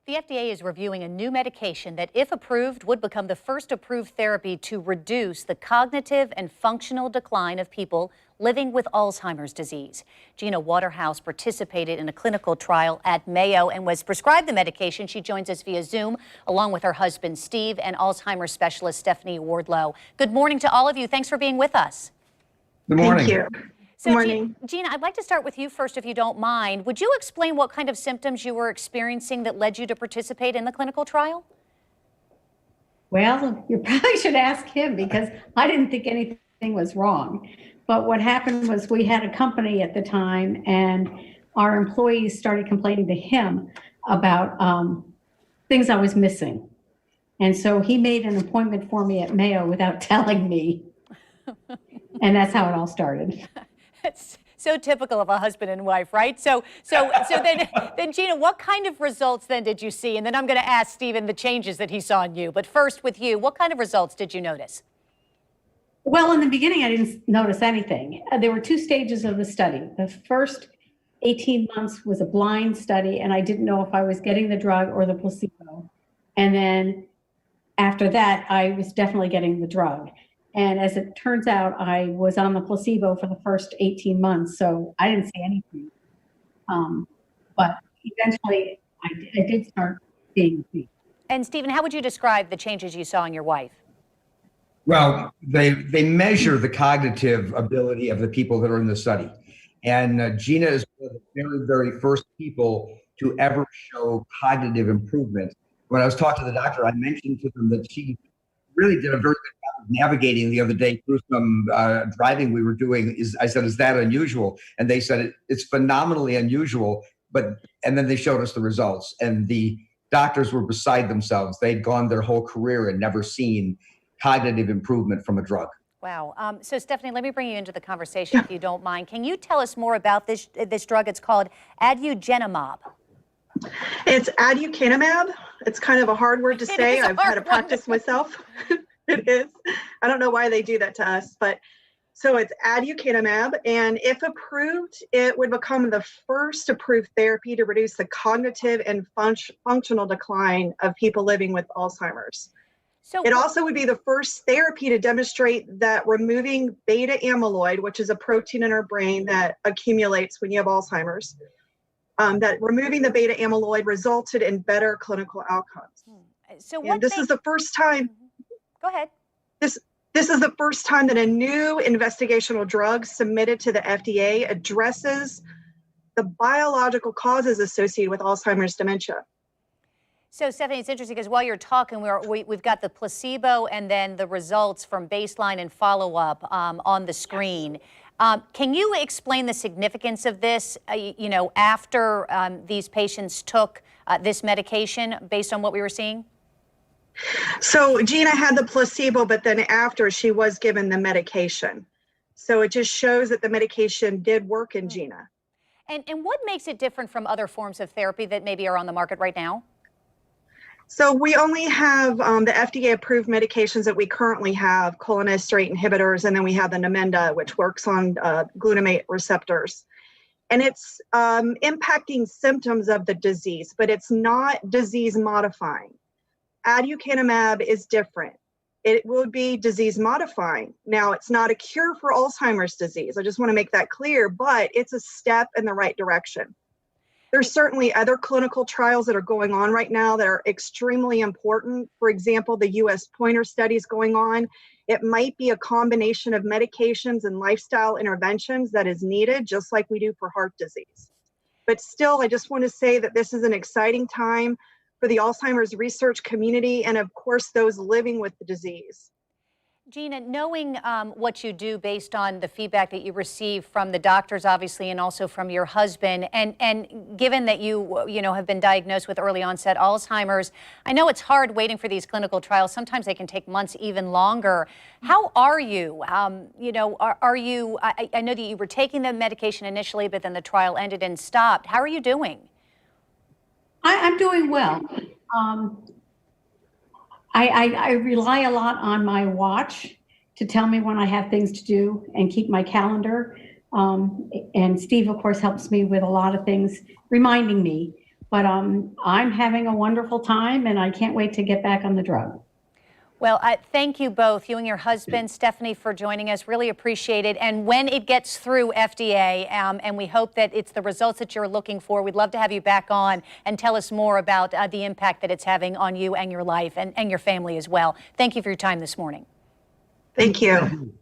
The FDA is reviewing a new medication that, if approved, would become the first approved therapy to reduce the cognitive and functional decline of people living with Alzheimer's disease. Gina Waterhouse participated in a clinical trial at Mayo and was prescribed the medication. She joins us via Zoom, along with her husband, Steve, and Alzheimer's specialist, Stephanie Wardlow. Good morning to all of you. Thanks for being with us. Good morning. Thank you. So, Good morning. Gina, I'd like to start with you first, if you don't mind. Would you explain what kind of symptoms you were experiencing that led you to participate in the clinical trial? Well, you probably should ask him because I didn't think anything was wrong. But what happened was we had a company at the time and our employees started complaining to him about things I was missing. And so he made an appointment for me at Mayo without telling me. And that's how it all started. That's so typical of a husband and wife, right? So then Gina, what kind of results then did you see? And then I'm going to ask Stephen the changes that he saw in you. But first with you, what kind of results did you notice? Well, in the beginning, I didn't notice anything. There were two stages of the study. The first 18 months was a blind study, and I didn't know if I was getting the drug or the placebo. And then after that, I was definitely getting the drug. And as it turns out, I was on the placebo for the first 18 months, so I didn't see anything. But eventually, I did start seeing things. And Stephen, how would you describe the changes you saw in your wife? Well, they measure the cognitive ability of the people that are in the study. And Gina is one of the very, very first people to ever show cognitive improvement. When I was talking to the doctor, I mentioned to them that she really did a very good job of navigating the other day through some driving we were doing. I said, is that unusual? And they said, it's phenomenally unusual. And then they showed us the results. And the doctors were beside themselves. They'd gone their whole career and never seen cognitive improvement from a drug. Wow. So Stephanie, let me bring you into the conversation if you don't mind. Can you tell us more about this drug? It's called aducanumab. It's aducanumab. It's kind of a hard word to say. I've had to practice myself. It is. I don't know why they do that to us, but so it's aducanumab, and if approved, it would become the first approved therapy to reduce the cognitive and functional decline of people living with Alzheimer's. So it also would be the first therapy to demonstrate that removing beta amyloid, which is a protein in our brain that accumulates when you have Alzheimer's, that removing the beta amyloid resulted in better clinical outcomes. So this is the first time. Go ahead. This is the first time that a new investigational drug submitted to the FDA addresses the biological causes associated with Alzheimer's dementia. So, Stephanie, it's interesting because while you're talking, we've got the placebo and then the results from baseline and follow-up on the screen. Can you explain the significance of this, after these patients took this medication based on what we were seeing? So Gina had the placebo, but then after she was given the medication. So it just shows that the medication did work in Gina. And what makes it different from other forms of therapy that maybe are on the market right now? So we only have the FDA-approved medications that we currently have, cholinesterase inhibitors, and then we have the Namenda, which works on glutamate receptors. And it's impacting symptoms of the disease, but it's not disease-modifying. Aducanumab is different. It will be disease-modifying. Now, it's not a cure for Alzheimer's disease. I just want to make that clear, but it's a step in the right direction. There's certainly other clinical trials that are going on right now that are extremely important. For example, the U.S. Pointer study is going on. It might be a combination of medications and lifestyle interventions that is needed, just like we do for heart disease. But still, I just want to say that this is an exciting time for the Alzheimer's research community and, of course, those living with the disease. Gina, knowing what you do based on the feedback that you receive from the doctors, obviously, and also from your husband, and given that you have been diagnosed with early onset Alzheimer's, I know it's hard waiting for these clinical trials. Sometimes they can take months, even longer. How are you? Are you? I know that you were taking the medication initially, but then the trial ended and stopped. How are you doing? I'm doing well. I rely a lot on my watch to tell me when I have things to do and keep my calendar. And Steve, of course, helps me with a lot of things, reminding me. But I'm having a wonderful time, and I can't wait to get back on the drug. Well, thank you both, you and your husband, Stephanie, for joining us. Really appreciate it. And when it gets through FDA, and we hope that it's the results that you're looking for, we'd love to have you back on and tell us more about the impact that it's having on you and your life and your family as well. Thank you for your time this morning. Thank you.